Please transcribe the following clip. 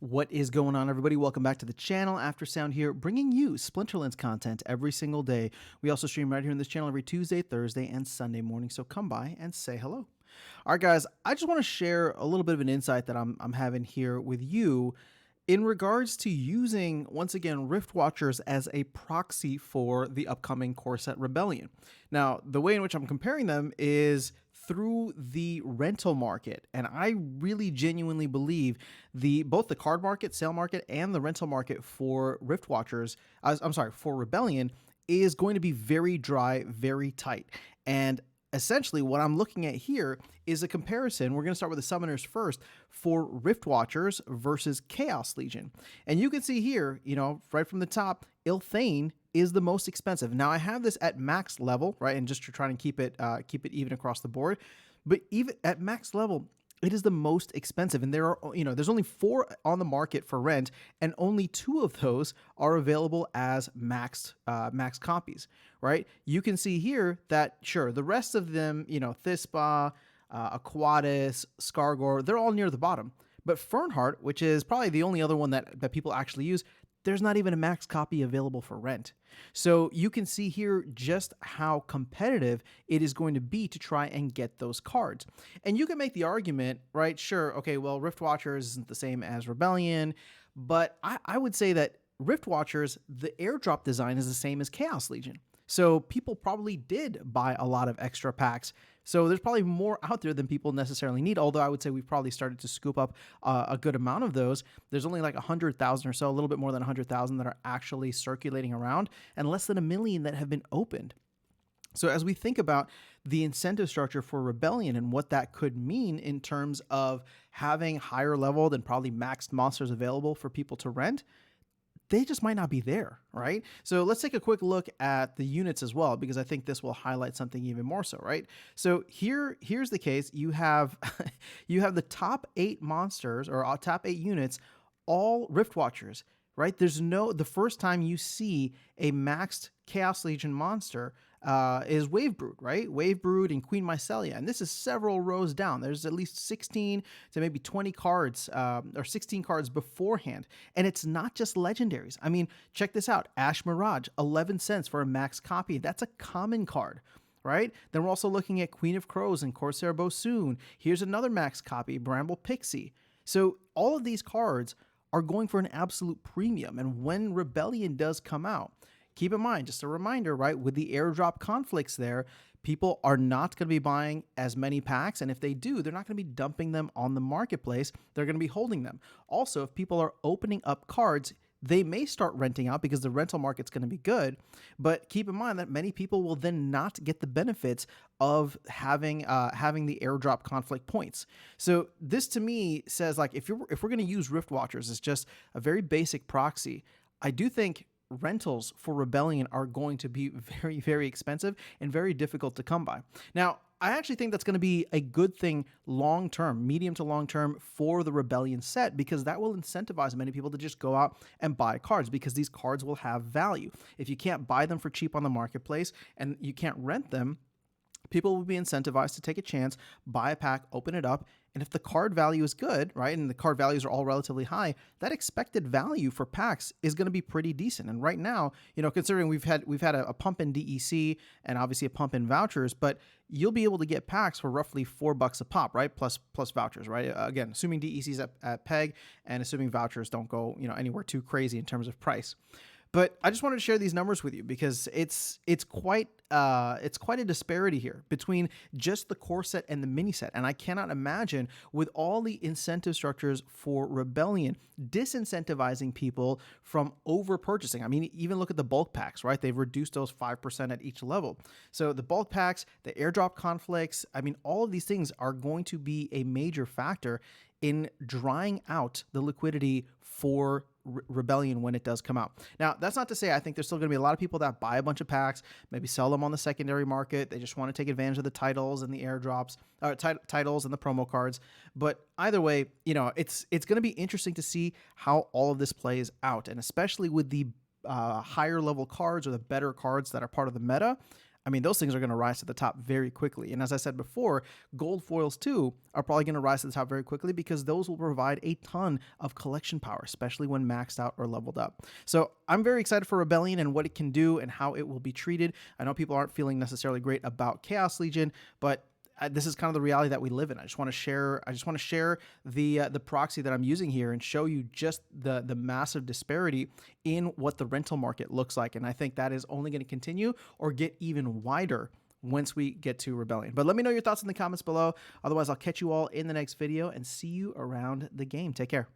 What is going on, everybody? Welcome back to the channel. Aftersound here, bringing you Splinterlands content every single day. We also stream right here on this channel every Tuesday, Thursday, and Sunday morning, so come by and say hello. All right, guys, I just want to share a little bit of an insight that I'm having here with you in regards to using, once again, Rift Watchers as a proxy for the upcoming Core Set Rebellion. Now, the way in which I'm comparing them is through the rental market, and I really genuinely believe both the card market, sale market, and the rental market for Rift Watchers, for Rebellion, is going to be very dry, very tight. And essentially what I'm looking at here is a comparison. We're going to start with the summoners first for Rift Watchers versus Chaos Legion. And you can see here, right from the top, Ilthane is the most expensive. Now I have this at max level, right? And just to try and keep it even across the board. But even at max level, it is the most expensive, and there are, there's only 4 on the market for rent, and only 2 of those are available as max copies, right? You can see here that, sure, the rest of them, Thispa, Aquatis, Skargor, they're all near the bottom. But Fernheart, which is probably the only other one that people actually use, there's not even a max copy available for rent. So you can see here just how competitive it is going to be to try and get those cards. And you can make the argument, right? Sure, okay, well, Rift Watchers isn't the same as Rebellion, but I would say that Rift Watchers, the airdrop design is the same as Chaos Legion. So people probably did buy a lot of extra packs. So there's probably more out there than people necessarily need, although I would say we've probably started to scoop up a good amount of those. There's only like 100,000 or so, a little bit more than 100,000 that are actually circulating around, and less than 1 million that have been opened. So as we think about the incentive structure for Rebellion and what that could mean in terms of having higher leveled and probably maxed monsters available for people to rent, they just might not be there, right? So let's take a quick look at the units as well, because I think this will highlight something even more so, right? So here's the case. You have you have the top 8 monsters, or top 8 units, all Rift Watchers, right? The first time you see a maxed Chaos Legion monster is Wavebrood, right? Wavebrood and Queen Mycelia. And this is several rows down. There's at least 16 to maybe 20 cards, or 16 cards beforehand. And it's not just legendaries. I mean, check this out. Ash Mirage, 11 cents for a max copy. That's a common card, right? Then we're also looking at Queen of Crows and Corsair Bosun. Here's another max copy, Bramble Pixie. So all of these cards are going for an absolute premium. And when Rebellion does come out, keep in mind, just a reminder, right, with the airdrop conflicts there, people are not going to be buying as many packs. And if they do, they're not going to be dumping them on the marketplace. They're going to be holding them. Also, if people are opening up cards, they may start renting out because the rental market's going to be good. But keep in mind that many people will then not get the benefits of having the airdrop conflict points. So this to me says, like, if we're going to use Rift Watchers as just a very basic proxy, I do think rentals for Rebellion are going to be very, very expensive and very difficult to come by. Now, I actually think that's going to be a good thing long-term, medium to long-term for the Rebellion set, because that will incentivize many people to just go out and buy cards, because these cards will have value. If you can't buy them for cheap on the marketplace and you can't rent them, people will be incentivized to take a chance, buy a pack, open it up, and if the card value is good, right, and the card values are all relatively high, that expected value for packs is going to be pretty decent. And right now, considering we've had a pump in DEC and obviously a pump in vouchers, but you'll be able to get packs for roughly $4 a pop, right, plus vouchers, right? Again, assuming DEC's at peg and assuming vouchers don't go anywhere too crazy in terms of price. But I just wanted to share these numbers with you because it's quite a disparity here between just the core set and the mini set. And I cannot imagine, with all the incentive structures for Rebellion, disincentivizing people from over purchasing. I mean, even look at the bulk packs, right? They've reduced those 5% at each level. So the bulk packs, the airdrop conflicts, I mean, all of these things are going to be a major factor in drying out the liquidity for Rebellion when it does come out. Now, that's not to say I think there's still going to be a lot of people that buy a bunch of packs, maybe sell them on the secondary market. They just want to take advantage of the titles and the airdrops, titles and the promo cards. But either way, it's going to be interesting to see how all of this plays out, and especially with the higher level cards or the better cards that are part of the meta. I mean, those things are going to rise to the top very quickly. And as I said before, gold foils too are probably going to rise to the top very quickly because those will provide a ton of collection power, especially when maxed out or leveled up. So I'm very excited for Rebellion and what it can do and how it will be treated. I know people aren't feeling necessarily great about Chaos Legion, but this is kind of the reality that we live in. I just want to share the proxy that I'm using here and show you just the massive disparity in what the rental market looks like. And I think that is only going to continue or get even wider once we get to Rebellion. But let me know your thoughts in the comments below. Otherwise, I'll catch you all in the next video and see you around the game. Take care.